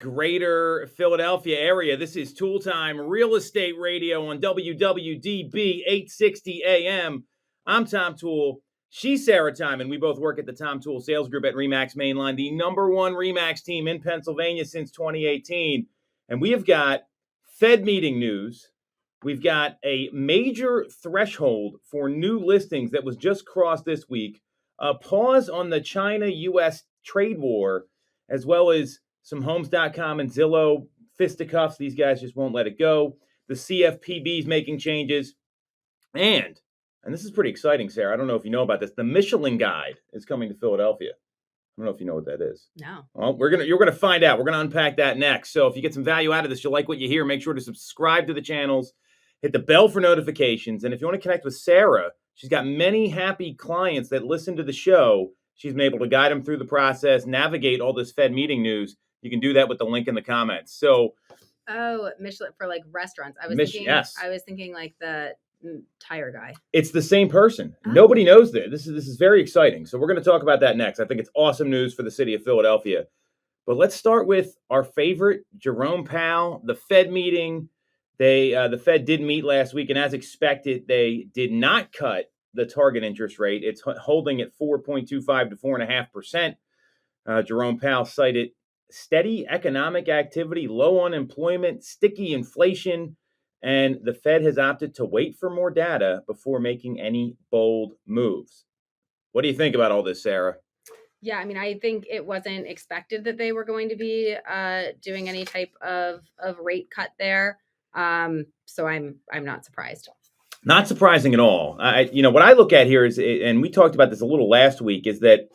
greater Philadelphia area. This is Toole Time Real Estate Radio on WWDB 860 AM. I'm Tom Toole. She's Sarah Tymon. We both work at the Tom Toole Sales Group at RE/MAX Mainline, the number one RE/MAX team in Pennsylvania since 2018. And we have got Fed meeting news. We've got a major threshold for new listings that was just crossed this week. A pause on the China-U.S. trade war, as well as some Homes.com and Zillow fisticuffs. These guys just won't let it go. The CFPB is making changes. And this is pretty exciting, Sarah. I don't know if you know about this. The Michelin Guide is coming to Philadelphia. I don't know if you know what that is. No. Well, you're gonna find out. We're gonna unpack that next. So if you get some value out of this, you'll like what you hear, make sure to subscribe to the channels, hit the bell for notifications. And if you want to connect with Sarah, she's got many happy clients that listen to the show. She's been able to guide them through the process, navigate all this Fed meeting news. You can do that with the link in the comments. So, Michelin for like restaurants. I was thinking like the tire guy. It's the same person. Oh. Nobody knows that. This is very exciting. So we're going to talk about that next. I think it's awesome news for the city of Philadelphia. But let's start with our favorite, Jerome Powell, the Fed meeting. The Fed did meet last week, and as expected, they did not cut the target interest rate. It's holding at 4.25 to 4.5%. Jerome Powell cited steady economic activity, low unemployment, sticky inflation, and the Fed has opted to wait for more data before making any bold moves. What do you think about all this, Sarah? Yeah, I mean, I think it wasn't expected that they were going to be doing any type of rate cut there. So I'm not surprised. Not surprising at all. What I look at here is, and we talked about this a little last week, is that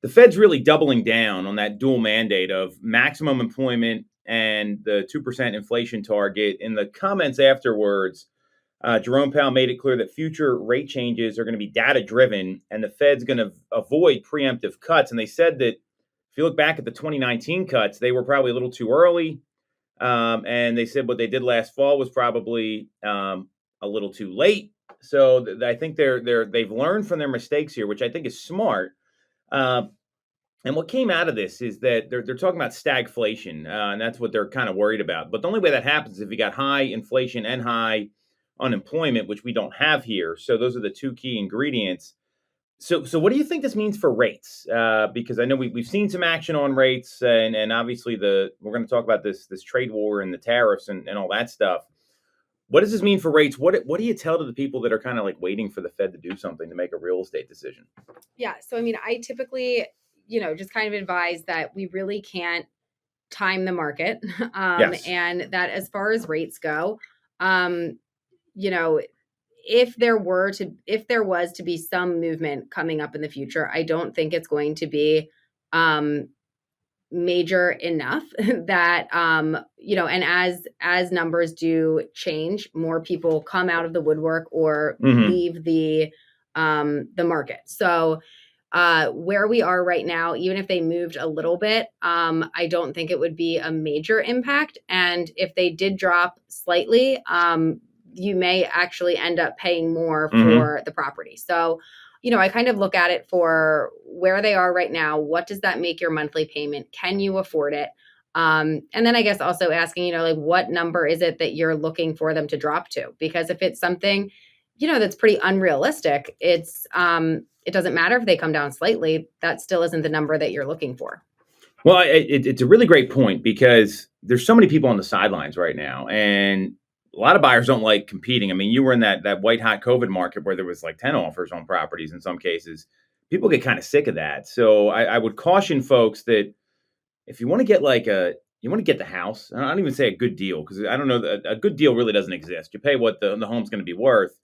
the Fed's really doubling down on that dual mandate of maximum employment and the 2% inflation target. In the comments afterwards, Jerome Powell made it clear that future rate changes are going to be data-driven, and the Fed's going to avoid preemptive cuts. And they said that if you look back at the 2019 cuts, they were probably a little too early. And they said what they did last fall was probably a little too late. So I think they've learned from their mistakes here, which I think is smart. And what came out of this is that they're talking about stagflation, and that's what they're kind of worried about. But the only way that happens is if you got high inflation and high unemployment, which we don't have here. So those are the two key ingredients. So what do you think this means for rates? Because I know we've seen some action on rates, and obviously we're going to talk about this trade war and the tariffs and all that stuff. What does this mean for rates? What do you tell to the people that are kind of like waiting for the Fed to do something to make a real estate decision? Yeah. So, I mean, I typically, just kind of advise that we really can't time the market. Yes. And that as far as rates go, if there was to be some movement coming up in the future, I don't think it's going to be major enough that and as numbers do change, more people come out of the woodwork or leave the market. So where we are right now, even if they moved a little bit, I don't think it would be a major impact. And if they did drop slightly, you may actually end up paying more for the property. So, I kind of look at it for where they are right now. What does that make your monthly payment? Can you afford it? And then I guess also asking, what number is it that you're looking for them to drop to? Because if it's something, that's pretty unrealistic, it doesn't matter if they come down slightly. That still isn't the number that you're looking for. Well, it's a really great point because there's so many people on the sidelines right now, and a lot of buyers don't like competing. I mean, you were in that white hot COVID market where there was like 10 offers on properties in some cases. People get kind of sick of that. So I would caution folks that if you want to get the house, I don't even say a good deal because I don't know, a good deal really doesn't exist. You pay what the home's going to be worth.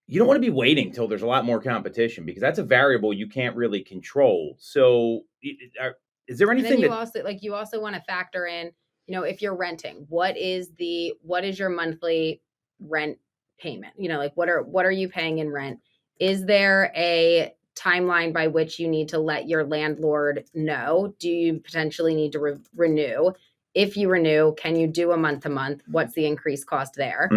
You don't want to be waiting till there's a lot more competition because that's a variable you can't really control. So is there anything you also want to factor in, if you're renting, what is your monthly rent payment? What are you paying in rent? Is there a timeline by which you need to let your landlord know? Do you potentially need to renew? If you renew, can you do a month to month? What's the increased cost there?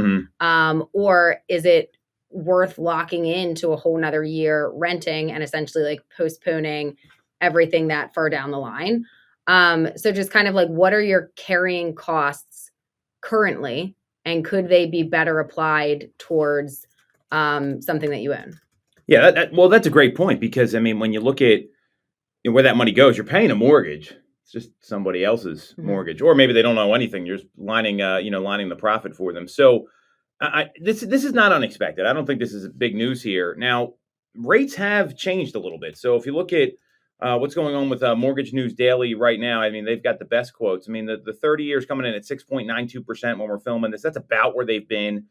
Or is it worth locking into a whole nother year renting and essentially like postponing everything that far down the line? So just kind of like, what are your carrying costs currently, and could they be better applied towards something that you own? Yeah, well, that's a great point because I mean, when you look at where that money goes, you're paying a mortgage. It's just somebody else's mortgage, or maybe they don't know anything. You're just lining the profit for them. So this is not unexpected. I don't think this is big news here. Now, rates have changed a little bit. So if you look at what's going on with Mortgage News Daily right now, I mean, they've got the best quotes. I mean, the 30 years coming in at 6.92% when we're filming this. That's about where they've been.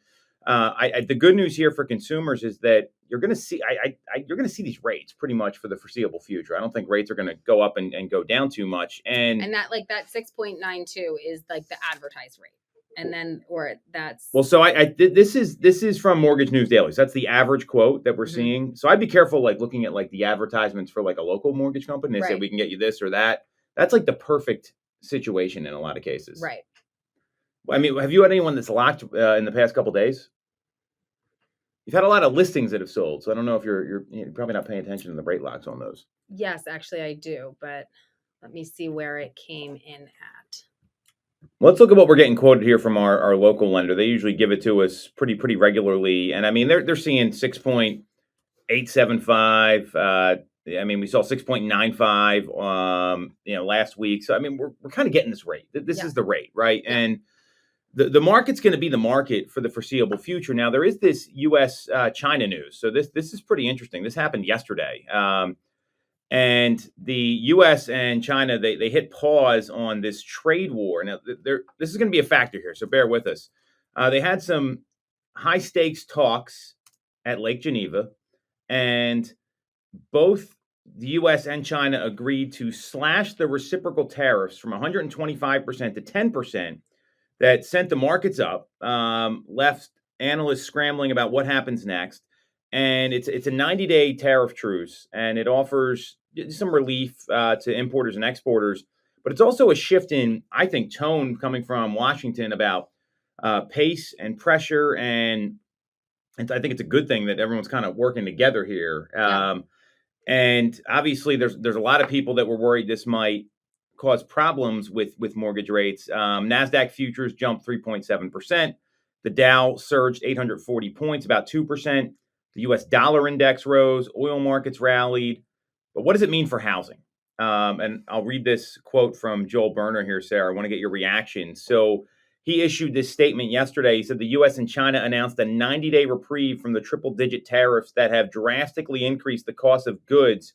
The good news here for consumers is that you're going to see you're going to see these rates pretty much for the foreseeable future. I don't think rates are going to go up and go down too much. And that 6.92 is like the advertised rate. And then, or that's well, so this is from Mortgage News Daily. So that's the average quote that we're seeing. So I'd be careful, like looking at like the advertisements for like a local mortgage company. They say we can get you this or that. That's like the perfect situation in a lot of cases. Right. I mean, have you had anyone that's locked in the past couple of days? You've had a lot of listings that have sold, so I don't know if you're probably not paying attention to the rate locks on those. Yes, actually I do, but let me see where it came in at. Let's look at what we're getting quoted here from our local lender. They usually give it to us pretty regularly, and I mean they're seeing 6.875. I mean we saw 6.95 last week. So I mean we're kind of getting this rate. This is the rate, right? Yeah. And the market's going to be the market for the foreseeable future. Now there is this U.S. China news, so this is pretty interesting. This happened yesterday. And the U.S. and China, they hit pause on this trade war. Now, this is going to be a factor here, so bear with us. They had some high-stakes talks at Lake Geneva, and both the U.S. and China agreed to slash the reciprocal tariffs from 125% to 10%. That sent the markets up, left analysts scrambling about what happens next. And it's a 90-day tariff truce, and it offers some relief to importers and exporters. But it's also a shift in, I think, tone coming from Washington about pace and pressure. And I think it's a good thing that everyone's kind of working together here. Yeah. And obviously, there's a lot of people that were worried this might cause problems with mortgage rates. NASDAQ futures jumped 3.7%. The Dow surged 840 points, about 2%. The U.S. dollar index rose. Oil markets rallied. But what does it mean for housing? And I'll read this quote from Joel Berner here, Sarah. I want to get your reaction. So he issued this statement yesterday. He said the U.S. and China announced a 90-day reprieve from the triple-digit tariffs that have drastically increased the cost of goods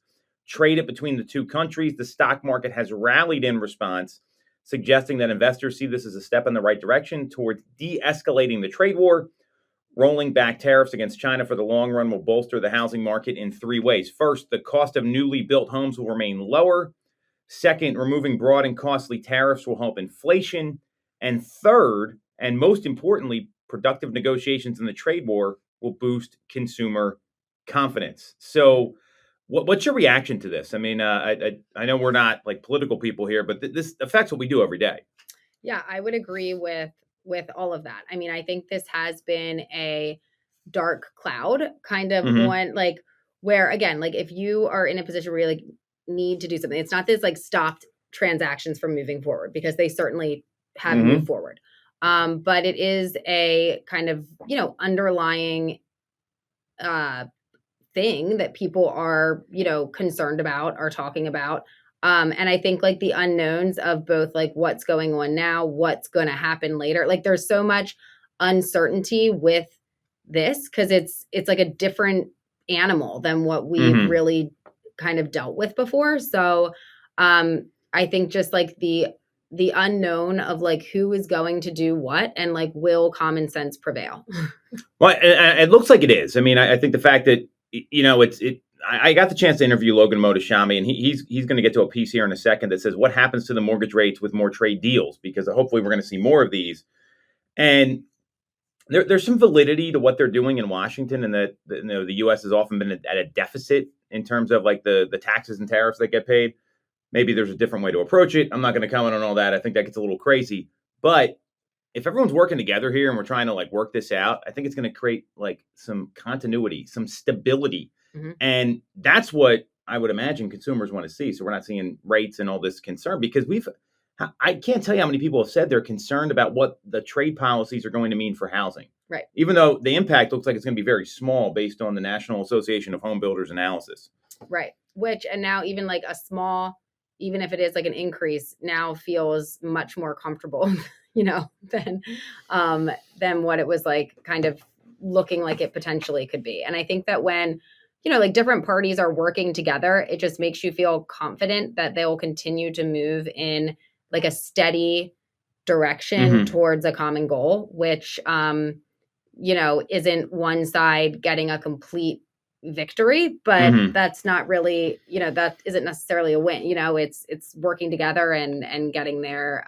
traded between the two countries. The stock market has rallied in response, suggesting that investors see this as a step in the right direction towards de-escalating the trade war. Rolling back tariffs against China for the long run will bolster the housing market in three ways. First, the cost of newly built homes will remain lower. Second, removing broad and costly tariffs will help inflation. And third, and most importantly, productive negotiations in the trade war will boost consumer confidence. So what's your reaction to this? I mean, I know we're not like political people here, but this affects what we do every day. Yeah, I would agree with all of that. I mean, I think this has been a dark cloud kind of one, like where, again, like if you are in a position where you like need to do something, it's not this like stopped transactions from moving forward, because they certainly have moved forward. But it is a kind of, underlying thing that people are, concerned about, are talking about. And I think like the unknowns of both like what's going on now, what's going to happen later. Like there's so much uncertainty with this because it's like a different animal than what we've really kind of dealt with before. So I think just like the unknown of like who is going to do what and like will common sense prevail. Well, it looks like it is. I mean, I think the fact that, I got the chance to interview Logan Mohtashami, and he's going to get to a piece here in a second that says what happens to the mortgage rates with more trade deals, because hopefully we're going to see more of these. And there's some validity to what they're doing in Washington, and that the U.S. has often been at a deficit in terms of like the taxes and tariffs that get paid. Maybe there's a different way to approach it. I'm not going to comment on all that. I think that gets a little crazy. But if everyone's working together here and we're trying to like work this out, I think it's going to create like some continuity, some stability. And that's what I would imagine consumers want to see. So we're not seeing rates and all this concern because I can't tell you how many people have said they're concerned about what the trade policies are going to mean for housing. Right. Even though the impact looks like it's going to be very small based on the National Association of Home Builders analysis. Right. And now even like a small, even if it is like an increase, now feels much more comfortable, than what it was like kind of looking like it potentially could be. And I think that when, like different parties are working together, it just makes you feel confident that they will continue to move in like a steady direction towards a common goal, which, isn't one side getting a complete victory, but that's not really, that isn't necessarily a win. It's working together and getting there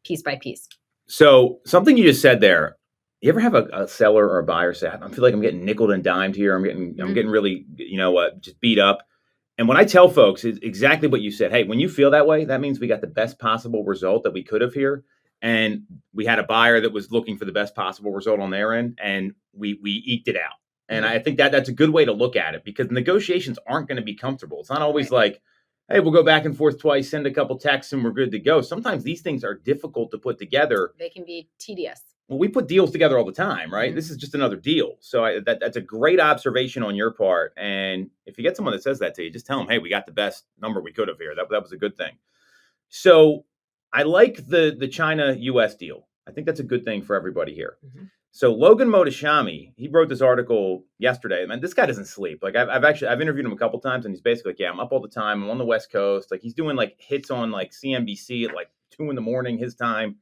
piece by piece. So something you just said there, you ever have a seller or a buyer say, I feel like I'm getting nickeled and dimed here. I'm getting really, just beat up. And when I tell folks, it's exactly what you said. Hey, when you feel that way, that means we got the best possible result that we could have here. And we had a buyer that was looking for the best possible result on their end, and we eked it out. And I think that's a good way to look at it because negotiations aren't going to be comfortable. It's not always like, hey, we'll go back and forth twice, send a couple texts, and we're good to go. Sometimes these things are difficult to put together. They can be tedious. Well, we put deals together all the time, right? This is just another deal. So that's a great observation on your part. And if you get someone that says that to you, just tell them, hey, we got the best number we could have here. That was a good thing. So I like the China-US deal. I think that's a good thing for everybody here. So Logan Mohtashami, he wrote this article yesterday. Man, this guy doesn't sleep. Like I've interviewed him a couple times, and he's basically like, yeah, I'm up all the time. I'm on the West Coast. Like he's doing like hits on like CNBC at like 2 a.m. his time.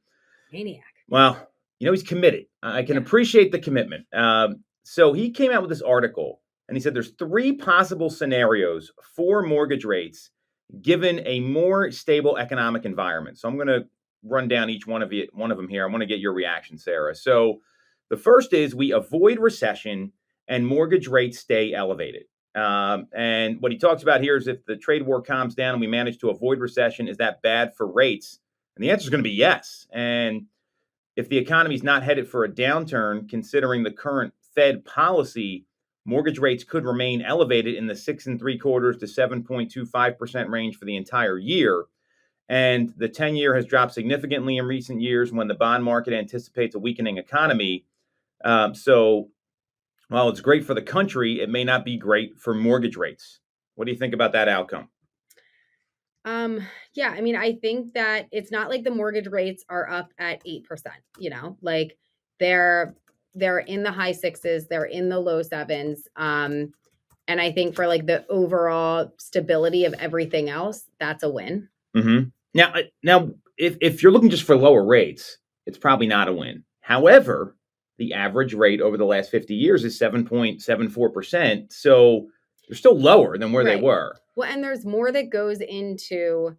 Maniac. Well, he's committed. I can appreciate the commitment. So he came out with this article, and he said there's 3 possible scenarios for mortgage rates given a more stable economic environment. So I'm going to run down each one of them here. I want to get your reaction, Sarah. So the first is we avoid recession and mortgage rates stay elevated. And what he talks about here is if the trade war calms down and we manage to avoid recession, is that bad for rates? And the answer is going to be yes. And if the economy is not headed for a downturn, considering the current Fed policy, mortgage rates could remain elevated in the 6.75% to 7.25% range for the entire year. And the 10-year has dropped significantly in recent years when the bond market anticipates a weakening economy. So while it's great for the country, it may not be great for mortgage rates. What do you think about that outcome? Yeah, I mean, I think that it's not like the mortgage rates are up at 8%, like they're in the high 6s, they're in the low 7s. And I think for like the overall stability of everything else, that's a win. Now, if you're looking just for lower rates, it's probably not a win. However, the average rate over the last 50 years is 7.74%. So they're still lower than where they were. Well, and there's more that goes into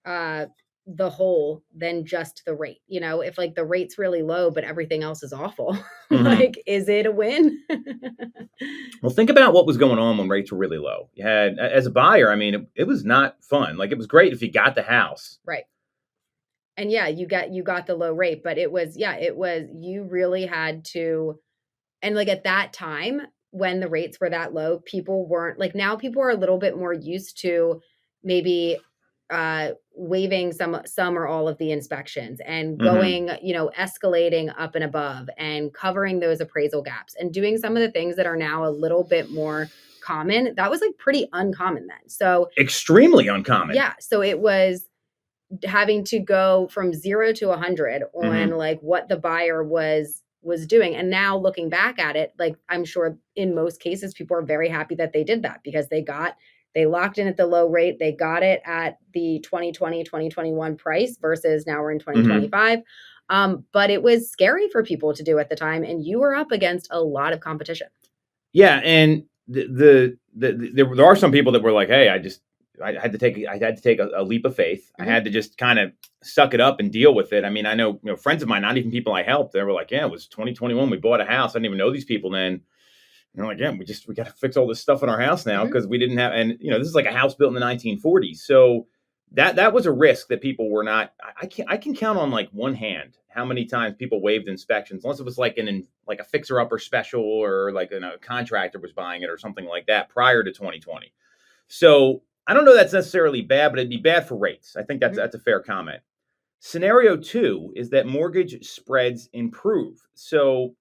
the whole than just the rate. If like the rate's really low, but everything else is awful, like, is it a win? Well, think about what was going on when rates were really low. You had, as a buyer, I mean, it was not fun. Like it was great if you got the house. Right. And yeah, you got the low rate, but it was, you really had to, and like at that time, when the rates were that low, people weren't like, now people are a little bit more used to maybe waiving some or all of the inspections and going, escalating up and above and covering those appraisal gaps and doing some of the things that are now a little bit more common. That was like pretty uncommon then. So extremely uncommon. Yeah. So it was having to go from 0 to 100 on like what the buyer was doing. And now looking back at it, like I'm sure in most cases, people are very happy that they did that because they locked in at the low rate. They got it at the 2020, 2021 price versus now we're in 2025. But it was scary for people to do at the time. And you were up against a lot of competition. Yeah. And there are some people that were like, hey, I had to take a leap of faith. I had to just kind of suck it up and deal with it. I mean, I know, friends of mine, not even people I helped, they were like, yeah, it was 2021. We bought a house. I didn't even know these people then. Like, yeah, we got to fix all this stuff in our house now because we didn't have, and this is like a house built in the 1940s. So that was a risk that people were not, I can count on like one hand how many times people waived inspections, unless it was like like a fixer upper special or like a contractor was buying it or something like that prior to 2020. So I don't know that's necessarily bad, but it'd be bad for rates. I think that's a fair comment. Scenario two is that mortgage spreads improve. So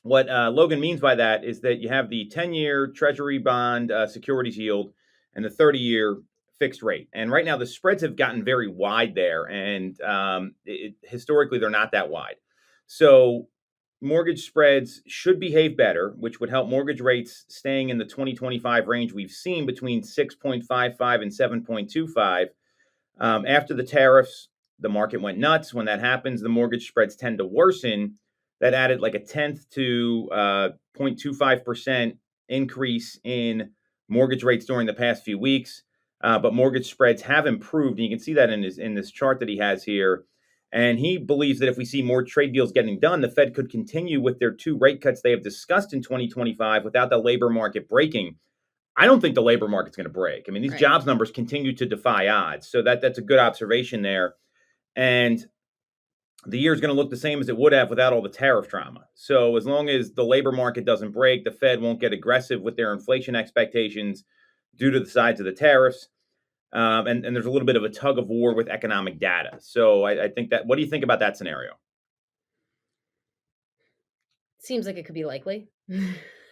what Logan means by that is that you have the 10-year Treasury bond securities yield and the 30-year fixed rate. And right now, the spreads have gotten very wide there. And historically, they're not that wide. So mortgage spreads should behave better, which would help mortgage rates staying in the 2025 range we've seen between 6.55 and 7.25. After the tariffs, the market went nuts. When that happens, the mortgage spreads tend to worsen. That added like a tenth to 0.25% increase in mortgage rates during the past few weeks. But mortgage spreads have improved. And you can see that in this chart that he has here. And he believes that if we see more trade deals getting done, the Fed could continue with their 2 rate cuts they have discussed in 2025 without the labor market breaking. I don't think the labor market's going to break. I mean, these jobs numbers continue to defy odds. So that's a good observation there. And the year is going to look the same as it would have without all the tariff drama. So as long as the labor market doesn't break, the Fed won't get aggressive with their inflation expectations due to the sides of the tariffs. And there's a little bit of a tug of war with economic data. So I think that, what do you think about that scenario? Seems like it could be likely.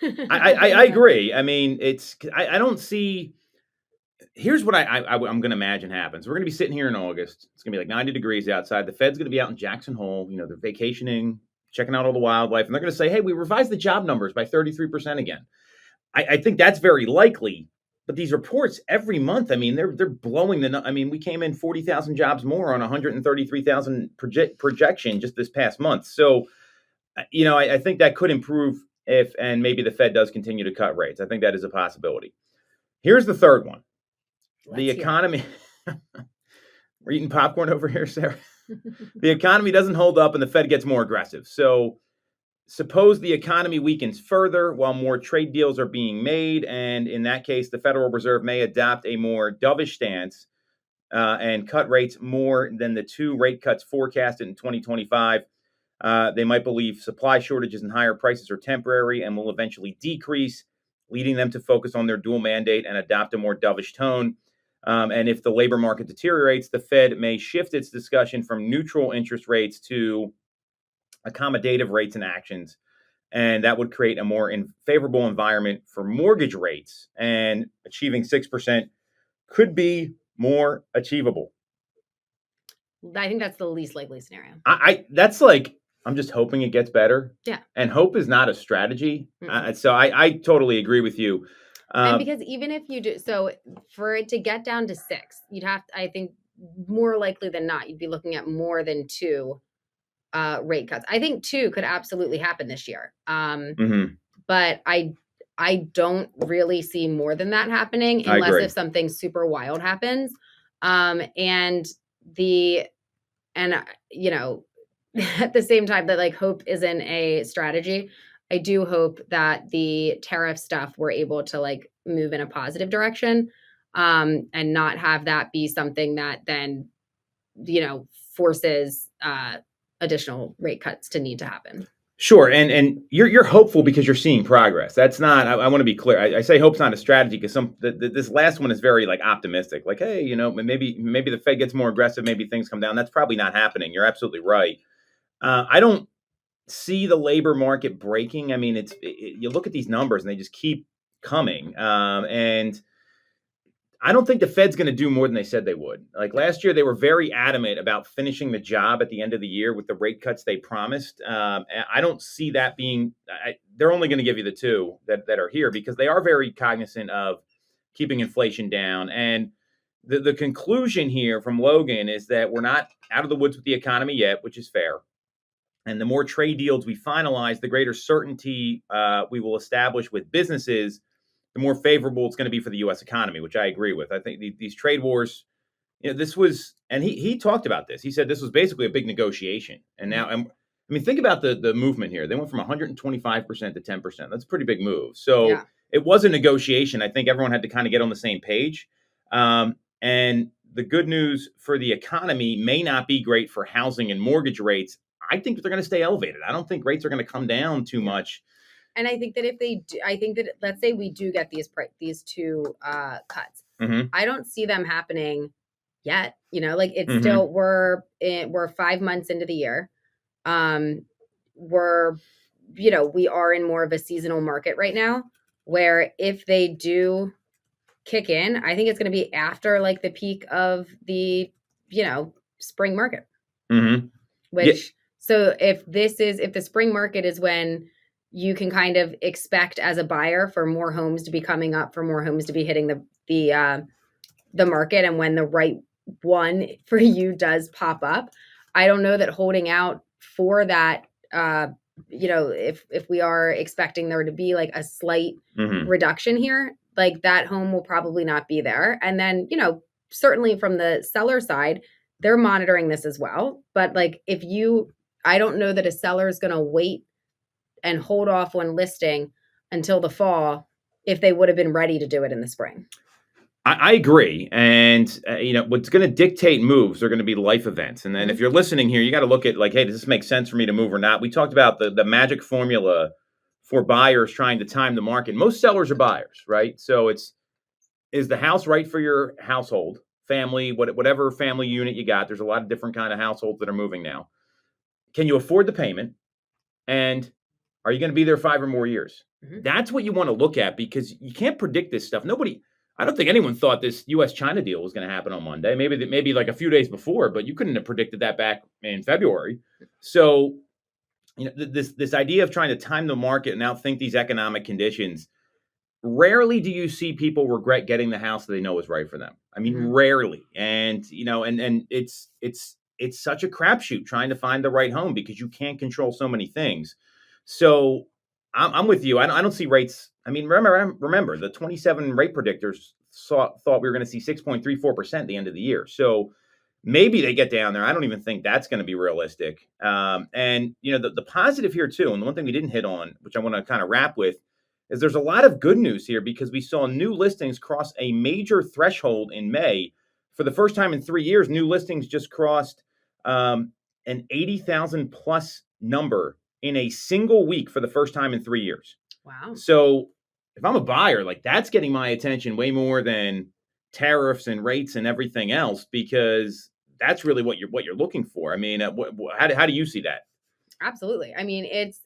I agree. I mean, I don't see. Here's what I'm going to imagine happens. We're going to be sitting here in August. It's going to be like 90 degrees outside. The Fed's going to be out in Jackson Hole. You know, they're vacationing, checking out all the wildlife, and they're going to say, "Hey, we revised the job numbers by 33% again." I think that's very likely. But these reports every month, I mean, they're blowing I mean, we came in 40,000 jobs more on 133,000 projection just this past month. So, you know, I think that could improve and maybe the Fed does continue to cut rates. I think that is a possibility. Here's the third one. The economy. We're eating popcorn over here, Sarah. The economy doesn't hold up and the Fed gets more aggressive. So suppose the economy weakens further while more trade deals are being made. And in that case, the Federal Reserve may adopt a more dovish stance and cut rates more than the 2 rate cuts forecasted in 2025. They might believe supply shortages and higher prices are temporary and will eventually decrease, leading them to focus on their dual mandate and adopt a more dovish tone. And if the labor market deteriorates, the Fed may shift its discussion from neutral interest rates to accommodative rates and actions. And that would create a more favorable environment for mortgage rates. And achieving 6% could be more achievable. I think that's the least likely scenario. That's like, I'm just hoping it gets better. Yeah. And hope is not a strategy. So I totally agree with you. And because even if you do, so for it to get down to 6, you'd have to, I think more likely than not, you'd be looking at more than 2 rate cuts. I think 2 could absolutely happen this year. But I don't really see more than that happening unless if something super wild happens. And you know, at the same time that like hope isn't a strategy, I do hope that the tariff stuff we're able to like move in a positive direction and not have that be something that then, you know, forces additional rate cuts to need to happen. Sure. And you're hopeful because you're seeing progress. That's not, I want to be clear. I say hope's not a strategy because this last one is very like optimistic. Like, hey, you know, maybe the Fed gets more aggressive. Maybe things come down. That's probably not happening. You're absolutely right. I don't see the labor market breaking. I mean, you look at these numbers and they just keep coming. And I don't think the Fed's going to do more than they said they would. Like last year, they were very adamant about finishing the job at the end of the year with the rate cuts they promised. I don't see that being, they're only going to give you the 2 that are here because they are very cognizant of keeping inflation down. And the conclusion here from Logan is that we're not out of the woods with the economy yet, which is fair. And the more trade deals we finalize, the greater certainty we will establish with businesses, the more favorable it's going to be for the U.S. economy, which I agree with. I think these trade wars, you know, this was, and he talked about this. He said this was basically a big negotiation. And now, I mean, think about the movement here. They went from 125% to 10%. That's a pretty big move. So it was a negotiation. I think everyone had to kind of get on the same page. And the good news for the economy may not be great for housing and mortgage rates. I think they're going to stay elevated. I don't think rates are going to come down too much. And I think that if they do, I think that let's say we do get these two cuts, I don't see them happening yet. Like it's still we're 5 months into the year. We're we are in more of a seasonal market right now, where if they do kick in, I think it's going to be after like the peak of the spring market. Which so if the spring market is when you can kind of expect as a buyer for more homes to be coming up, for more homes to be hitting the market, and when the right one for you does pop up, I don't know that holding out for that. If we are expecting there to be like a slight reduction here, like that home will probably not be there. And then, certainly from the seller side, they're monitoring this as well. But like I don't know that a seller is going to wait and hold off on listing until the fall if they would have been ready to do it in the spring. I agree. And, what's going to dictate moves are going to be life events. And then if you're listening here, you got to look at like, hey, does this make sense for me to move or not? We talked about the magic formula for buyers trying to time the market. Most sellers are buyers, right? So is the house right for your household, family, whatever family unit you got? There's a lot of different kind of households that are moving now. Can you afford the payment? And are you going to be there 5 or more years? That's what you want to look at, because you can't predict this stuff. I don't think anyone thought this U.S.-China deal was going to happen on Monday. Maybe like a few days before, but you couldn't have predicted that back in February. So, this idea of trying to time the market and outthink these economic conditions, rarely do you see people regret getting the house that they know is right for them. I mean, rarely. And and it's such a crapshoot trying to find the right home, because you can't control so many things. So I'm with you. I don't see rates. I mean, remember the 27 rate predictors thought we were going to see 6.34% at the end of the year. So maybe they get down there. I don't even think that's going to be realistic. And the positive here too, and the one thing we didn't hit on, which I want to kind of wrap with, is there's a lot of good news here, because we saw new listings cross a major threshold in May. For the first time in 3 years, new listings just crossed an 80,000 plus number in a single week for the first time in 3 years. Wow. So if I'm a buyer, like that's getting my attention way more than tariffs and rates and everything else, because that's really what you're looking for. I mean, how do you see that? Absolutely. I mean, it's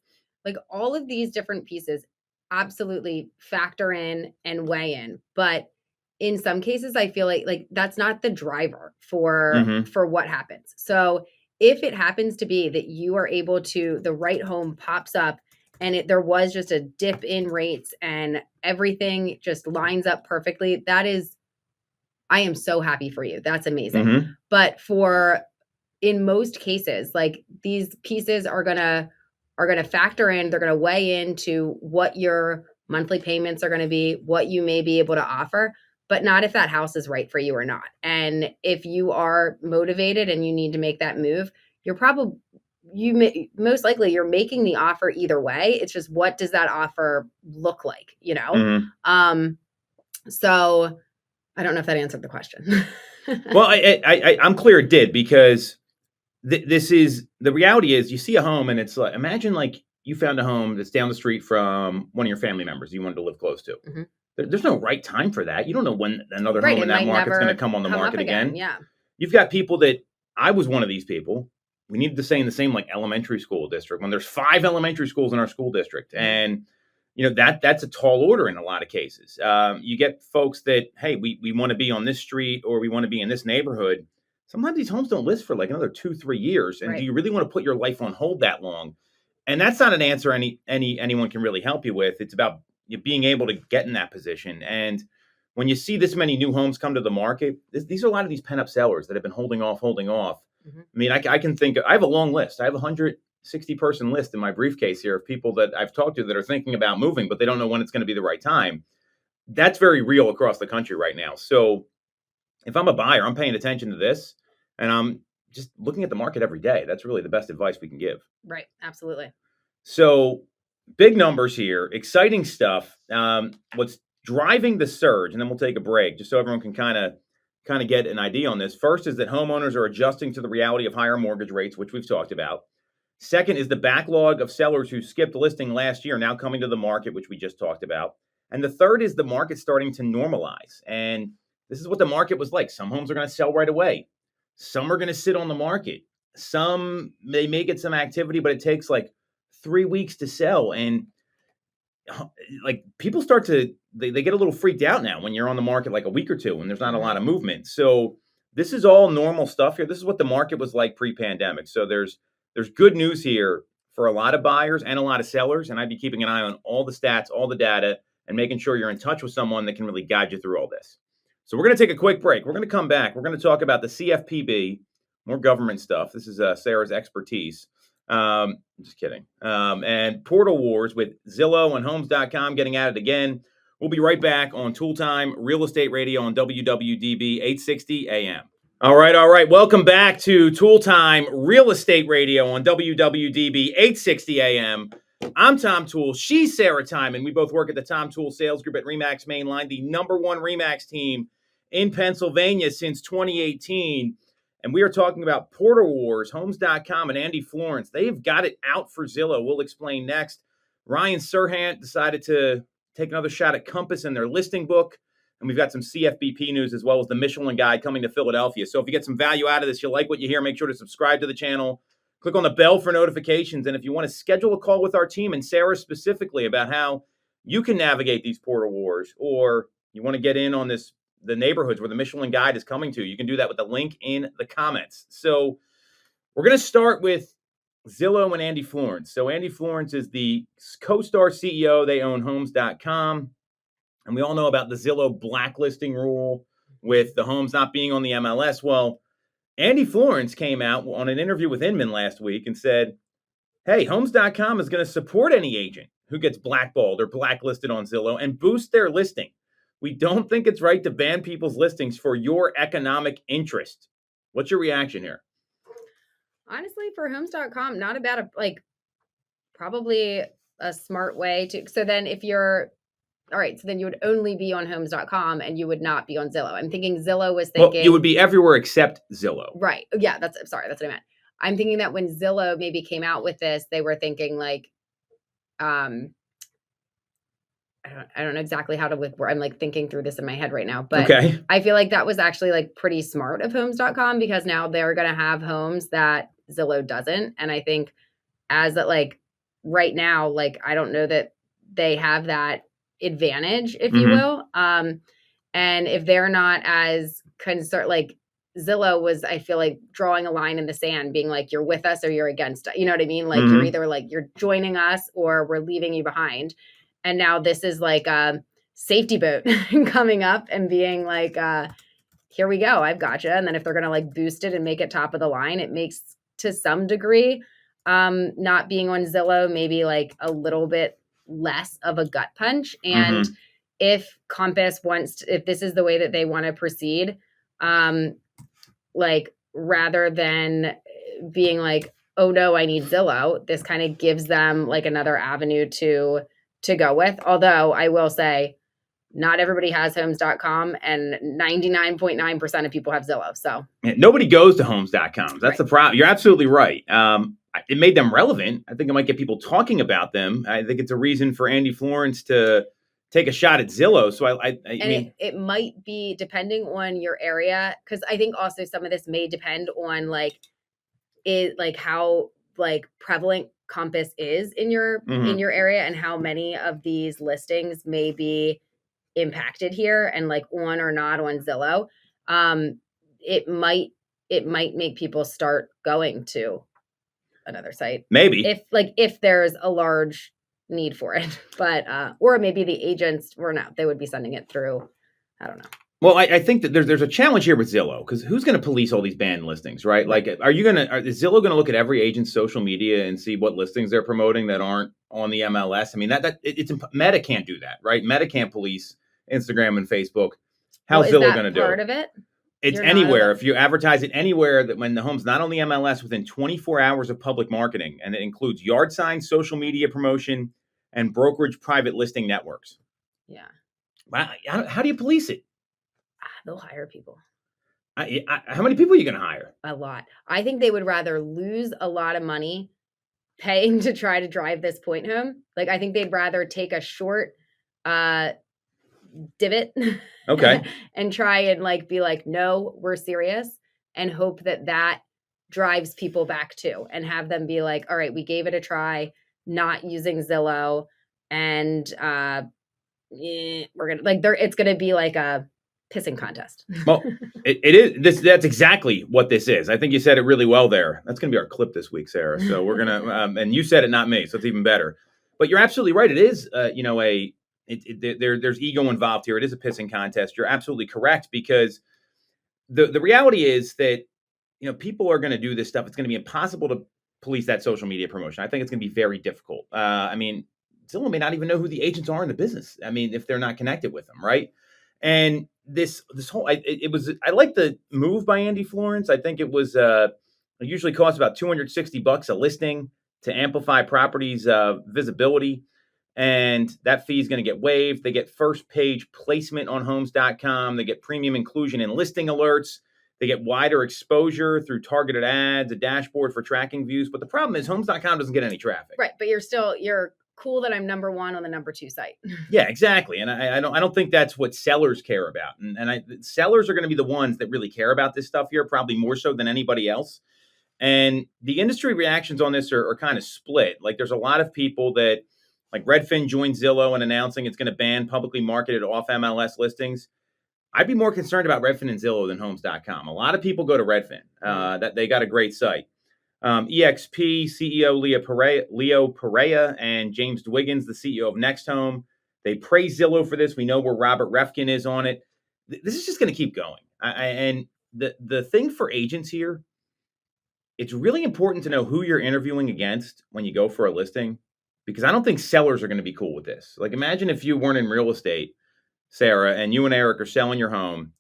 like all of these different pieces absolutely factor in and weigh in, but in some cases I feel like that's not the driver for what happens. So if it happens to be that you are able to, the right home pops up and there was just a dip in rates and everything just lines up perfectly, I am so happy for you. That's amazing. But in most cases, like these pieces are going to factor in, they're going to weigh into what your monthly payments are going to be, what you may be able to offer, but not if that house is right for you or not. And if you are motivated and you need to make that move, most likely you're making the offer either way. It's just, what does that offer look like, So I don't know if that answered the question. Well, I'm clear it did, because this is the reality. Is you see a home and it's like, imagine like you found a home that's down the street from one of your family members you wanted to live close to. There's no right time for that. You don't know when another home in that market's going to come on the market again. Yeah. You've got people that, I was one of these people. We needed to stay in the same like elementary school district when there's 5 elementary schools in our school district. And that's a tall order in a lot of cases. You get folks that, hey, we want to be on this street, or we want to be in this neighborhood. Sometimes these homes don't list for like another 2-3 years. And do you really want to put your life on hold that long? And that's not an answer anyone can really help you with. It's about you being able to get in that position. And when you see this many new homes come to the market, these are a lot of these pent-up sellers that have been holding off. I mean, I can think, I have a long list. I have a 160-person list in my briefcase here of people that I've talked to that are thinking about moving, but they don't know when it's going to be the right time. That's very real across the country right now. So if I'm a buyer, I'm paying attention to this, and I'm just looking at the market every day. That's really the best advice we can give. Right. Absolutely. So big numbers here, exciting stuff. What's driving the surge, and then we'll take a break just so everyone can kind of get an idea on this. First is that homeowners are adjusting to the reality of higher mortgage rates, which we've talked about. Second is the backlog of sellers who skipped listing last year now coming to the market, which we just talked about. And the third is the market starting to normalize. And this is what the market was like. Some homes are going to sell right away. Some are going to sit on the market. Some they may get some activity, but it takes like 3 weeks to sell. And like people start to they get a little freaked out now when you're on the market like a week or two and there's not a lot of movement. So this is all normal stuff here. This is what the market was like pre-pandemic. So there's good news here for a lot of buyers and a lot of sellers. And I'd be keeping an eye on all the stats, all the data, and making sure you're in touch with someone that can really guide you through all this. So we're going to take a quick break. We're going to come back. We're going to talk about the CFPB, more government stuff. This is Sarah's expertise. Just kidding. And portal wars with Zillow and Homes.com getting at it again. We'll be right back on Toole Time Real Estate Radio on WWDB 860 AM. All right. Welcome back to Toole Time Real Estate Radio on WWDB 860 AM. I'm Tom Toole. She's Sarah Tymon. We both work at the Tom Toole Sales Group at RE/MAX Mainline, the #1 RE/MAX team in Pennsylvania since 2018. And we are talking about portal wars, Homes.com, and Andy Florence. They've got it out for Zillow. We'll explain next. Ryan Serhant decided to take another shot at Compass and their listing book. And we've got some CFBP news as well as the Michelin guide coming to Philadelphia. So if you get some value out of this, you like what you hear, make sure to subscribe to the channel. Click on the bell for notifications. And if you want to schedule a call with our team and Sarah specifically about how you can navigate these portal wars, or you want to get in on the neighborhoods where the Michelin guide is coming to, you can do that with the link in the comments. So we're going to start with Zillow and Andy Florence. So Andy Florence is the co-star CEO. They own Homes.com. And we all know about the Zillow blacklisting rule with the homes not being on the MLS. Well, Andy Florence came out on an interview with Inman last week and said, hey, Homes.com is going to support any agent who gets blackballed or blacklisted on Zillow and boost their listing. We don't think it's right to ban people's listings for your economic interest. What's your reaction here? Honestly, for Homes.com, not a bad, probably a smart way to. So then all right, so then you would only be on Homes.com and you would not be on Zillow. I'm thinking Zillow was thinking. Well, you would be everywhere except Zillow. Right. Yeah, that's what I meant. I'm thinking that when Zillow maybe came out with this, they were thinking I don't know exactly how to I'm thinking through this in my head right now, but okay. I feel like that was actually pretty smart of Homes.com because now they're going to have homes that Zillow doesn't. And I think as right now, I don't know that they have that advantage, if you will. And if they're not as concerned, Zillow was, I feel drawing a line in the sand, being you're with us or you're against us. You know what I mean? You're either you're joining us or we're leaving you behind. And now this is a safety boat coming up and being here we go, I've got you. And then if they're going to boost it and make it top of the line, it makes to some degree not being on Zillow maybe a little bit less of a gut punch. And if Compass if this is the way that they want to proceed, rather than being oh no, I need Zillow, this kind of gives them another avenue to go with. Although I will say not everybody has Homes.com and 99.9% of people have Zillow. So nobody goes to Homes.com. That's the problem. You're absolutely right. It made them relevant. I think it might get people talking about them. I think it's a reason for Andy Florence to take a shot at Zillow. So I mean, it might be depending on your area. Cause I think also some of this may depend on how prevalent Compass is in your area and how many of these listings may be impacted here and on or not on Zillow. It might make people start going to another site. Maybe if there's a large need for it, but or maybe the agents were not, they would be sending it through. I don't know. Well, I think that there's a challenge here with Zillow because who's going to police all these banned listings, right? Is Zillow going to look at every agent's social media and see what listings they're promoting that aren't on the MLS? I mean, it's Meta can't do that, right? Meta can't police Instagram and Facebook. How's Zillow going to do it? Part of it? It's anywhere. If you advertise it anywhere that when the home's not on the MLS within 24 hours of public marketing, and it includes yard signs, social media promotion, and brokerage private listing networks. Yeah. How do you police it? They'll hire people. How many people are you going to hire? A lot. I think they would rather lose a lot of money paying to try to drive this point home. Like, I think they'd rather take a short divot Okay. and try and like be like, no, we're serious, and hope that that drives people back too, and have them be like, all right, we gave it a try, not using Zillow, and we're gonna like it's gonna be like a pissing contest. Well, it is this. That's exactly what this is. I think you said it really well there. That's going to be our clip this week, Sarah. So we're gonna, and you said it, not me, so it's even better. But you're absolutely right. It is, there's ego involved here. It is a pissing contest. You're absolutely correct, because the reality is that people are going to do this stuff. It's going to be impossible to police that social media promotion. I think it's going to be very difficult. I mean, Zillow may not even know who the agents are in the business. I mean, if they're not connected with them, right? And this whole, I like the move by Andy Florence. I think it was, it usually costs about $260 a listing to amplify properties' visibility. And that fee is going to get waived. They get first page placement on homes.com. They get premium inclusion in listing alerts. They get wider exposure through targeted ads, a dashboard for tracking views. But the problem is homes.com doesn't get any traffic. Right. But you're cool that I'm number one on the number two site. Yeah, exactly. And I don't think that's what sellers care about. And sellers are going to be the ones that really care about this stuff here, probably more so than anybody else. And the industry reactions on this are kind of split. Like, there's a lot of people that, like, Redfin joined Zillow and announcing it's going to ban publicly marketed off MLS listings. I'd be more concerned about Redfin and Zillow than homes.com. A lot of people go to Redfin. That they got a great site. EXP CEO Leo Perea and James Dwiggins, the CEO of Next Home, they praise Zillow for this. We know where Robert Refkin is on it. This is just going to keep going. And the thing for agents here, it's really important to know who you're interviewing against when you go for a listing, because I don't think sellers are going to be cool with this. Like, imagine if you weren't in real estate, Sarah, and you and Eric are selling your home,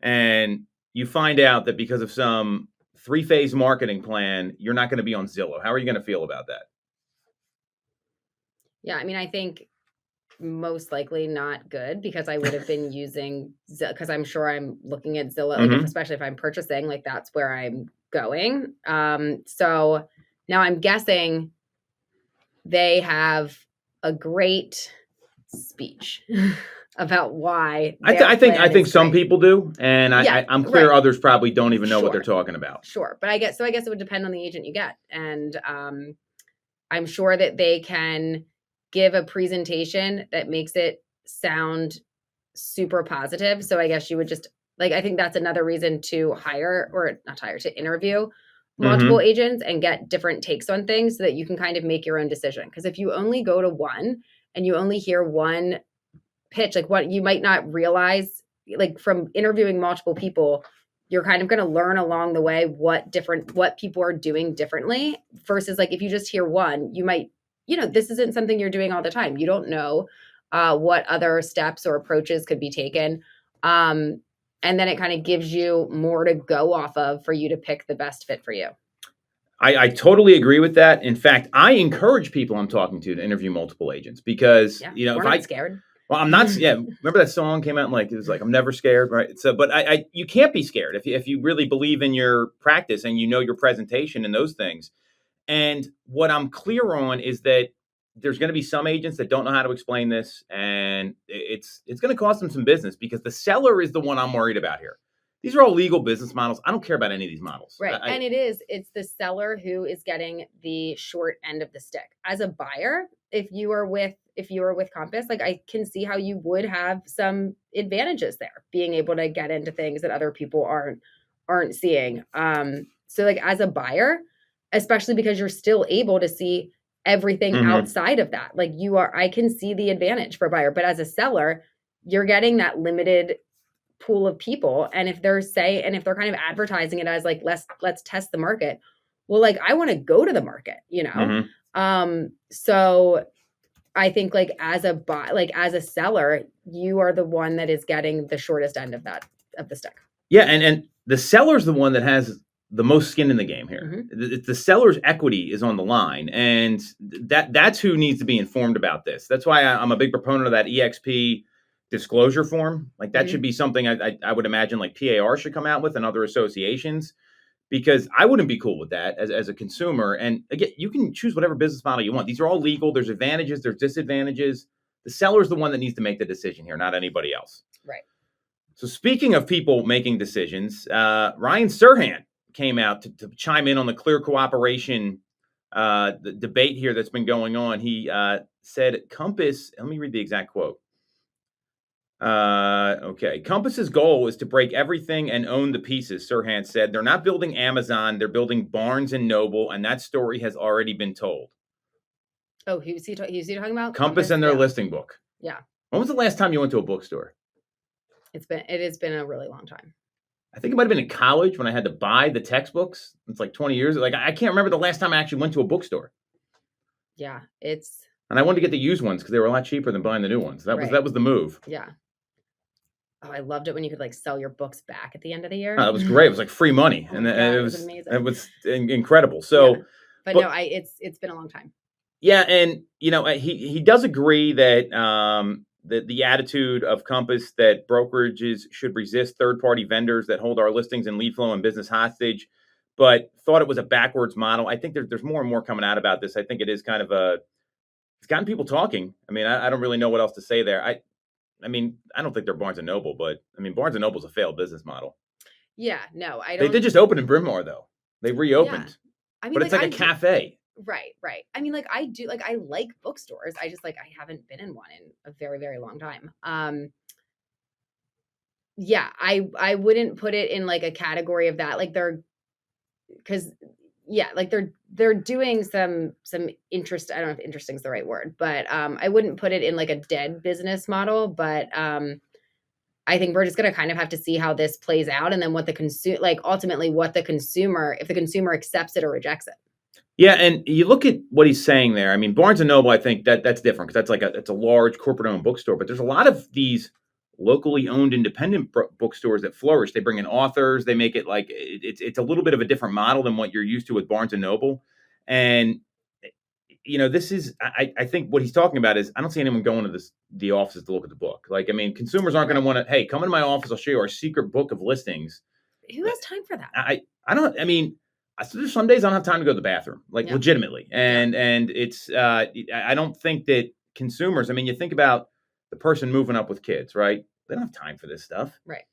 and you find out that because of some 3-phase marketing plan, you're not going to be on Zillow. How are you going to feel about that? Yeah, I mean, I think most likely not good, because I would have been using Zillow, because I'm sure I'm looking at Zillow, like, especially if I'm purchasing, like, that's where I'm going. So now I'm guessing they have a great speech about why. I think some people do, and I'm clear others probably don't even know what they're talking about. Sure, but I guess it would depend on the agent you get, and I'm sure that they can give a presentation that makes it sound super positive. So I guess you would just, like, I think that's another reason to to interview multiple agents and get different takes on things, so that you can kind of make your own decision. Because if you only go to one and you only hear one pitch, like, what you might not realize, like, from interviewing multiple people, you're kind of going to learn along the way what people are doing differently, versus, like, if you just hear one, you might, this isn't something you're doing all the time. You don't know what other steps or approaches could be taken. And then it kind of gives you more to go off of for you to pick the best fit for you. I totally agree with that. In fact, I encourage people I'm talking to interview multiple agents, because, if I'm scared. Well, I'm not. Yeah, remember that song came out, like, it was like, I'm never scared, right? So, but you can't be scared if you really believe in your practice and your presentation and those things. And what I'm clear on is that there's going to be some agents that don't know how to explain this, and it's going to cost them some business, because the seller is the one I'm worried about here. These are all legal business models. I don't care about any of these models. Right. And it's the seller who is getting the short end of the stick. As a buyer, if you are with Compass, like, I can see how you would have some advantages there, being able to get into things that other people aren't seeing. So, like, as a buyer, especially because you're still able to see everything outside of that, like, I can see the advantage for a buyer. But as a seller, you're getting that limited pool of people, and if they're kind of advertising it as, like, let's test the market, well, like, I want to go to the market, so I think, like, as a seller, you are the one that is getting the shortest end of the stick. Yeah, and the seller's the one that has the most skin in the game here. The seller's equity is on the line, and that's who needs to be informed about this. That's why I'm a big proponent of that EXP disclosure form. Like, that should be something I would imagine, like, PAR should come out with, and other associations, because I wouldn't be cool with that as a consumer. And again, you can choose whatever business model you want. These are all legal. There's advantages, there's disadvantages. The seller's the one that needs to make the decision here, not anybody else. Right. So speaking of people making decisions, Ryan Serhant came out to chime in on the clear cooperation the debate here that's been going on. He said Compass, let me read the exact quote. Okay. Compass's goal is to break everything and own the pieces, Serhant said. They're not building Amazon, they're building Barnes and Noble, and that story has already been told. Oh, he was he talking about Compass and their listing book. Yeah. When was the last time you went to a bookstore? It has been a really long time. I think it might have been in college when I had to buy the textbooks. It's like 20 years. Like I can't remember the last time I actually went to a bookstore. Yeah, and I wanted to get the used ones because they were a lot cheaper than buying the new ones. That was the move. Yeah. Oh, I loved it when you could like sell your books back at the end of the year. That was great. It was like free money, and it was amazing. It was incredible. So, yeah. but no, it's been a long time. Yeah, and he does agree that the attitude of Compass that brokerages should resist third-party vendors that hold our listings and lead flow and business hostage, but thought it was a backwards model. I think there's more and more coming out about this. I think it is kind of it's gotten people talking. I mean, I don't really know what else to say there. I mean, I don't think they're Barnes & Noble, but I mean, Barnes & Noble's a failed business model. Yeah, no, I don't. They did just open in Bryn Mawr, though. They reopened. Yeah. I mean, but it's like a cafe. Right. I mean, like I like bookstores. I just I haven't been in one in a very, very long time. Yeah, I wouldn't put it in like a category of that. Like they're doing some interest. I don't know if interesting is the right word, but I wouldn't put it in like a dead business model. But I think we're just going to kind of have to see how this plays out, and then what the ultimately what the consumer, if the consumer accepts it or rejects it. Yeah, and you look at what he's saying there. I mean, Barnes & Noble, I think that's different because it's a large corporate-owned bookstore. But there's a lot of these locally owned independent bookstores that flourish. They bring in authors. They make it like it's a little bit of a different model than what you're used to with Barnes & Noble. And this is I think what he's talking about is I don't see anyone going to the offices to look at the book. Like, I mean, consumers aren't going to want to. Hey, come into my office. I'll show you our secret book of listings. Who has time for that? I don't. I mean. There's some days I don't have time to go to the bathroom, legitimately. And it's, I don't think that consumers, I mean, you think about the person moving up with kids, right? They don't have time for this stuff. Right.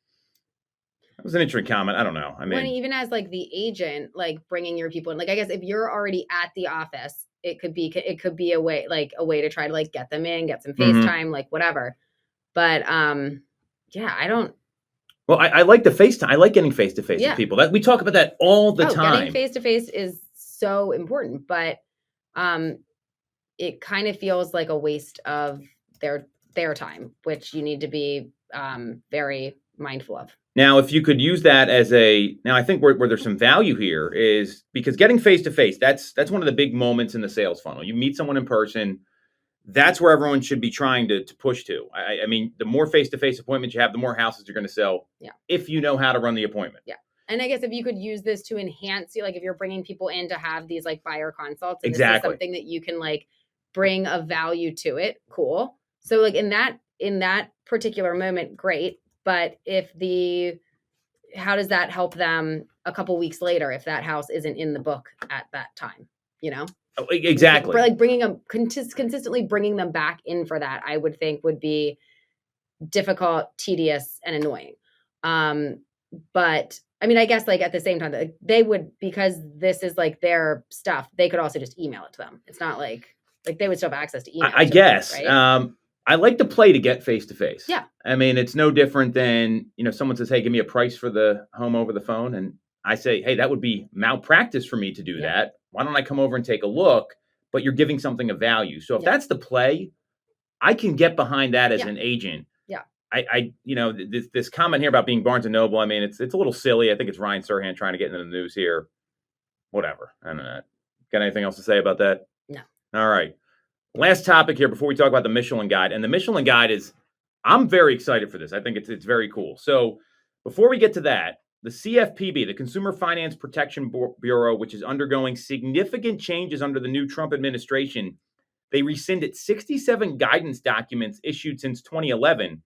That was an interesting comment. I don't know. I mean, when even as like the agent, like bringing your people in, like, I guess if you're already at the office, it could be a way to try to like get them in, get some FaceTime, like whatever. But, yeah, I don't. Well, I like the FaceTime. I like getting face-to-face with people. We talk about that all the time. Getting face-to-face is so important, but it kind of feels like a waste of their time, which you need to be very mindful of. Now, if you could use that now I think where there's some value here is because getting face-to-face, that's one of the big moments in the sales funnel. You meet someone in person. That's where everyone should be trying to push to. I mean, the more face-to-face appointments you have, the more houses you're going to sell. Yeah. If you know how to run the appointment. Yeah. And I guess if you could use this to enhance, like if you're bringing people in to have these like buyer consults, and this is something that you can like bring a value to it, cool. So like in that particular moment, great. But how does that help them a couple weeks later if that house isn't in the book at that time, Oh, exactly. For like consistently bringing them back in for that, I would think would be difficult, tedious, and annoying. But I mean, I guess like at the same time, they would, because this is like their stuff, they could also just email it to them. It's not like they would still have access to email. I guess. Them, right? I like to play to get face-to-face. Yeah. I mean, it's no different than, someone says, hey, give me a price for the home over the phone. And I say, hey, that would be malpractice for me to do that. Why don't I come over and take a look? But you're giving something of value. So if that's the play, I can get behind that as an agent. Yeah. This comment here about being Barnes & Noble, I mean, it's a little silly. I think it's Ryan Serhant trying to get into the news here. Whatever. I don't know. Got anything else to say about that? No. All right. Last topic here before we talk about the Michelin Guide. And the Michelin Guide I'm very excited for this. I think it's very cool. So before we get to that, the CFPB, the Consumer Finance Protection Bureau, which is undergoing significant changes under the new Trump administration, they rescinded 67 guidance documents issued since 2011,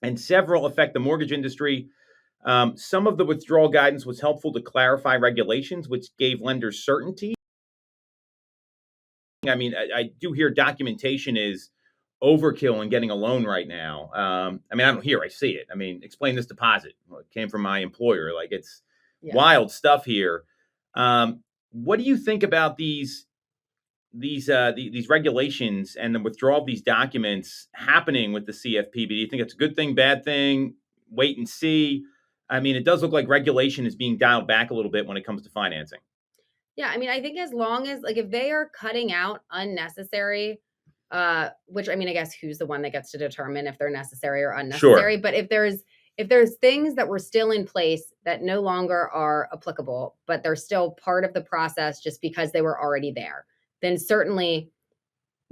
and several affect the mortgage industry. Some of the withdrawal guidance was helpful to clarify regulations, which gave lenders certainty. I mean, I do hear documentation is overkill in getting a loan right now. I mean, I don't hear, I see it. I mean, explain this deposit. Well, it came from my employer. Like, it's wild stuff here. What do you think about these regulations and the withdrawal of these documents happening with the CFPB? Do you think it's a good thing, bad thing? Wait and see. I mean, it does look like regulation is being dialed back a little bit when it comes to financing. Yeah, I mean, I think as long as, like, if they are cutting out unnecessary, which, I mean, I guess who's the one that gets to determine if they're necessary or unnecessary? Sure. But if there's things that were still in place that no longer are applicable, but they're still part of the process just because they were already there, then certainly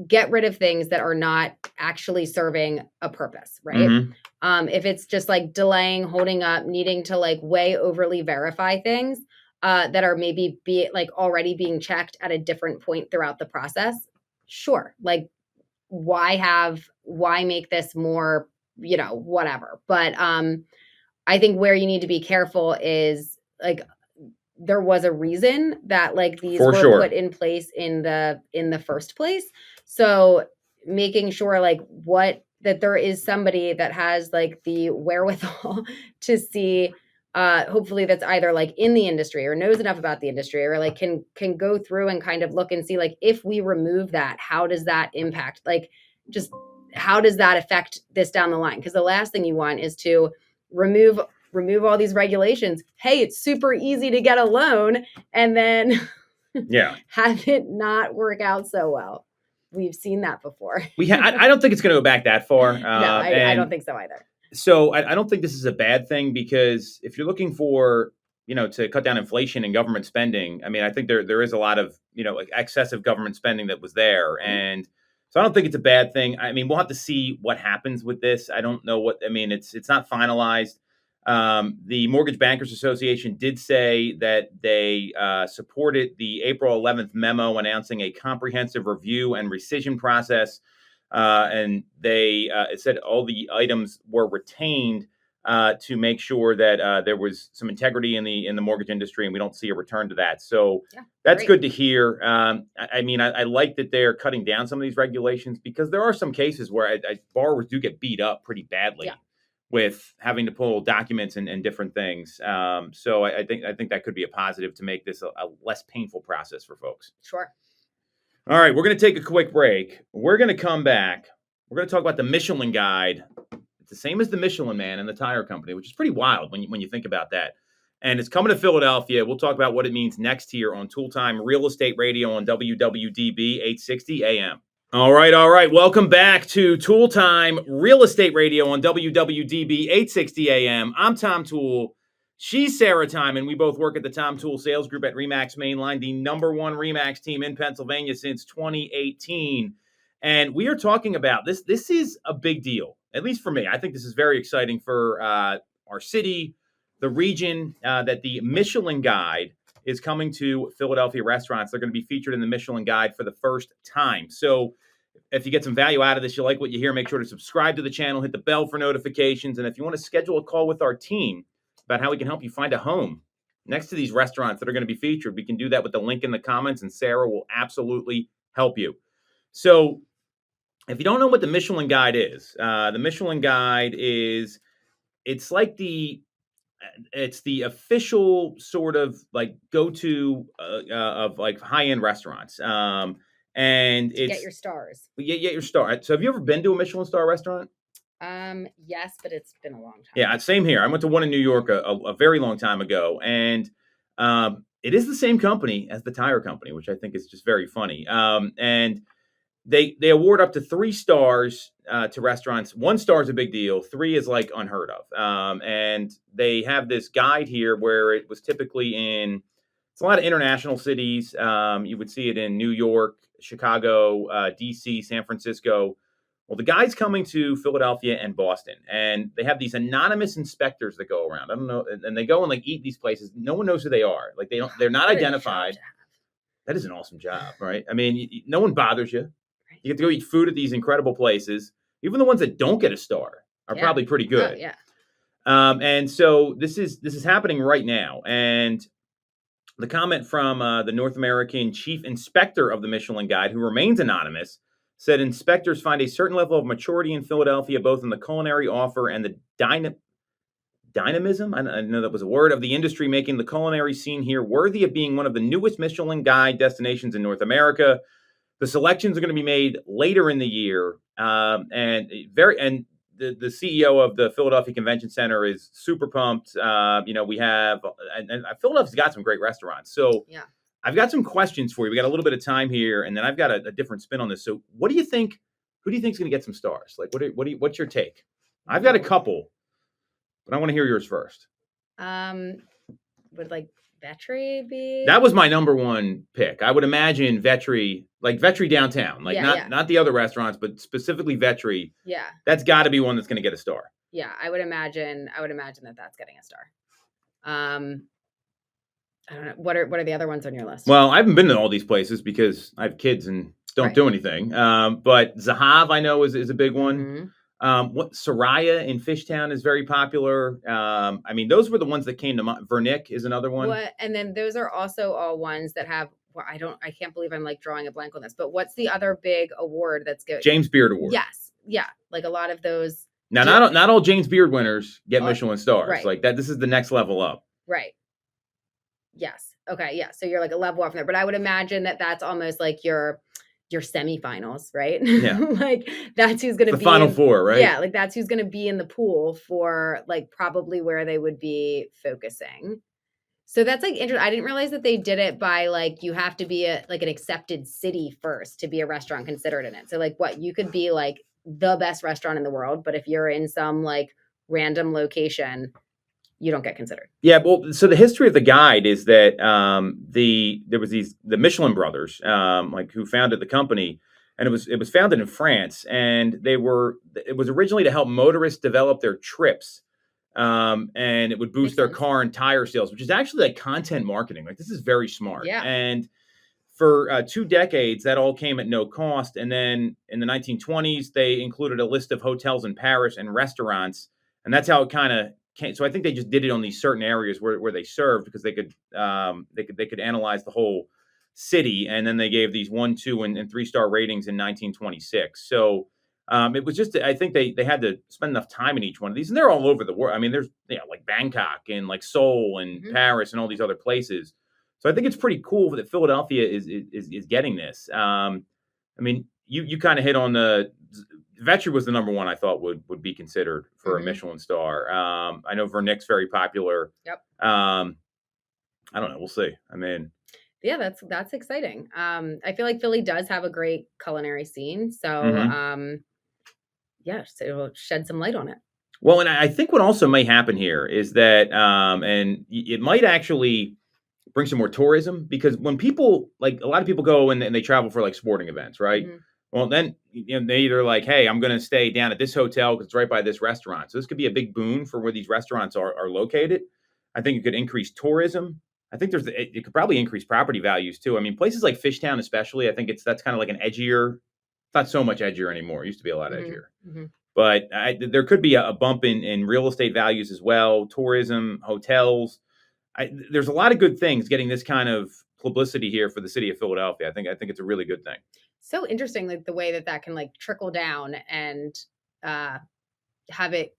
get rid of things that are not actually serving a purpose, right? Mm-hmm. If it's just like delaying, holding up, needing to like way overly verify things that are maybe already being checked at a different point throughout the process, sure. Like, why make this more, whatever. But I think where you need to be careful is, like, there was a reason that like these were put in place in the first place. So making sure that there is somebody that has like the wherewithal to see, hopefully that's either like in the industry or knows enough about the industry, or like can go through and kind of look and see, like, if we remove that, how does that impact, like, just how does that affect this down the line? Because the last thing you want is to remove all these regulations. Hey, it's super easy to get a loan, and then have it not work out so well. We've seen that before. I don't think it's going to go back that far. No, I don't think so either. So I don't think this is a bad thing, because if you're looking for, to cut down inflation and government spending, I mean, I think there is a lot of, like excessive government spending that was there. Mm-hmm. And so I don't think it's a bad thing. I mean, we'll have to see what happens with this. I don't know it's not finalized. The Mortgage Bankers Association did say that they supported the April 11th memo announcing a comprehensive review and rescission process. And they it said all the items were retained to make sure that there was some integrity in the mortgage industry, and we don't see a return to that. So that's good to hear. I mean, I like that they're cutting down some of these regulations, because there are some cases where borrowers do get beat up pretty badly with having to pull documents and different things. So I think that could be a positive to make this a less painful process for folks. Sure. All right, we're going to take a quick break. We're going to come back. We're going to talk about the Michelin Guide. It's the same as the Michelin Man and the tire company, which is pretty wild when you think about that. And it's coming to Philadelphia. We'll talk about what it means next here on Toole Time Real Estate Radio on WWDB-AM. All right. Welcome back to Toole Time Real Estate Radio on WWDB-AM. I'm Tom Toole. She's Sarah Tymon. We both work at the Tom Toole Sales Group at RE/MAX Mainline, the number one RE/MAX team in Pennsylvania since 2018. And we are talking about this. This is a big deal, at least for me. I think this is very exciting for our city, the region, that the Michelin Guide is coming to Philadelphia restaurants. They're going to be featured in the Michelin Guide for the first time. So if you get some value out of this, you like what you hear, make sure to subscribe to the channel, hit the bell for notifications. And if you want to schedule a call with our team about how we can help you find a home next to these restaurants that are going to be featured, we can do that with the link in the comments, and Sarah will absolutely help you. So if you don't know what the Michelin Guide is, the Michelin Guide it's the official sort of like go-to of like high-end restaurants. And it's get your stars. Get your star. So have you ever been to a Michelin star restaurant? Yes, but it's been a long time. Yeah, same here. I went to one in New York a very long time ago, and it is the same company as the tire company, which I think is just very funny. And they award up to 3 stars to restaurants. 1 star is a big deal. 3 is like unheard of. And they have this guide here where it was typically it's a lot of international cities. You would see it in New York, Chicago, DC, San Francisco. Well, the guide's coming to Philadelphia and Boston, and they have these anonymous inspectors that go around. I don't know, and they go and like eat these places. No one knows who they are. Like they're not identified. That is an awesome job, right? I mean, no one bothers you. You get to go eat food at these incredible places. Even the ones that don't get a star are probably pretty good. Oh, yeah. And so this is happening right now. And the comment from the North American chief inspector of the Michelin Guide, who remains anonymous, said inspectors find a certain level of maturity in Philadelphia, both in the culinary offer and the dynamism, I know that was a word, of the industry, making the culinary scene here worthy of being one of the newest Michelin Guide destinations in North America. The selections are going to be made later in the year, and the CEO of the Philadelphia Convention Center is super pumped. We have, and Philadelphia's got some great restaurants. So Yeah. I've got some questions for you. We got a little bit of time here, and then I've got a different spin on this. So what do you think? Who do you think is going to get some stars? Like, what's your take? I've got a couple, but I want to hear yours first. Would like Vetri be? That was my number one pick. I would imagine Vetri, like Vetri downtown, like not the other restaurants, but specifically Vetri. Yeah, that's got to be one that's going to get a star. Yeah, I would imagine that that's getting a star. I don't know. What are the other ones on your list? Well, I haven't been to all these places because I have kids and don't do anything. But Zahav, I know, is a big one. What Soraya in Fishtown is very popular. I mean, those were the ones that came to mind. Vernick is another one. And then those are also all ones that have. Well, I can't believe I'm like drawing a blank on this. But what's the other big award that's good? James Beard Award. Yes, yeah, like a lot of those. Now, not all James Beard winners get Michelin stars. Right. Like that. This is the next level up. Right. Yes. Okay. Yeah. So you're like a level up from there, but I would imagine that that's almost like your semifinals, right? Yeah. Like that's who's going to be the final four, right? Yeah. Like that's who's going to be in the pool for like probably where they would be focusing. So that's like interesting. I didn't realize that they did it by like, you have to be an accepted city first to be a restaurant considered in it. So like you could be like the best restaurant in the world, but if you're in some like random location, you don't get considered. Yeah, well, so the history of the guide is that there was the Michelin brothers, who founded the company, and it was founded in France, and it was originally to help motorists develop their trips, and it would boost their car and tire sales, which is actually like content marketing. Like this is very smart. Yeah. And for 2 decades, that all came at no cost, and then in the 1920s, they included a list of hotels in Paris and restaurants, and that's how it kind of. So I think they just did it on these certain areas where they served because they could analyze the whole city, and then they gave these 1, 2, and 3-star ratings in 1926. So it was just, I think they had to spend enough time in each one of these, and they're all over the world. I mean, there's like Bangkok and like Seoul and Paris and all these other places. So I think it's pretty cool that Philadelphia is getting this. I mean, you kind of hit on the. Vetri was the number one I thought would be considered for a Michelin star. I know Vernick's very popular. Yep. I don't know. We'll see. I mean, yeah, that's exciting. I feel like Philly does have a great culinary scene, so yeah, so it'll shed some light on it. Well, and I think what also may happen here is that, and it might actually bring some more tourism, because when people, like a lot of people go and they travel for like sporting events, right? Well, then they either like, hey, I'm going to stay down at this hotel because it's right by this restaurant. So this could be a big boon for where these restaurants are located. I think it could increase tourism. I think it could probably increase property values too. I mean, places like Fishtown, especially, I think that's kind of like an edgier. It's not so much edgier anymore. It used to be a lot edgier. But there could be a bump in real estate values as well. Tourism, hotels. There's a lot of good things getting this kind of publicity here for the city of Philadelphia. I think it's a really good thing. So interesting, like the way that can like trickle down and have it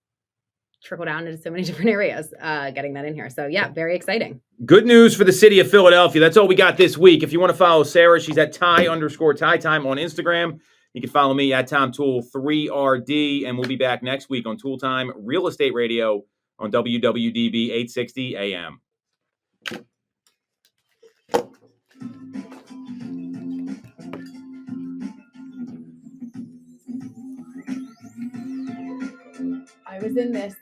trickle down into so many different areas, getting that in here. So yeah, very exciting. Good news for the city of Philadelphia. That's all we got this week. If you want to follow Sarah, she's at Ty_Time on Instagram. You can follow me at Tom Toole 3RD, and we'll be back next week on Toole Time Real Estate Radio on WWDB 860 AM. I was in this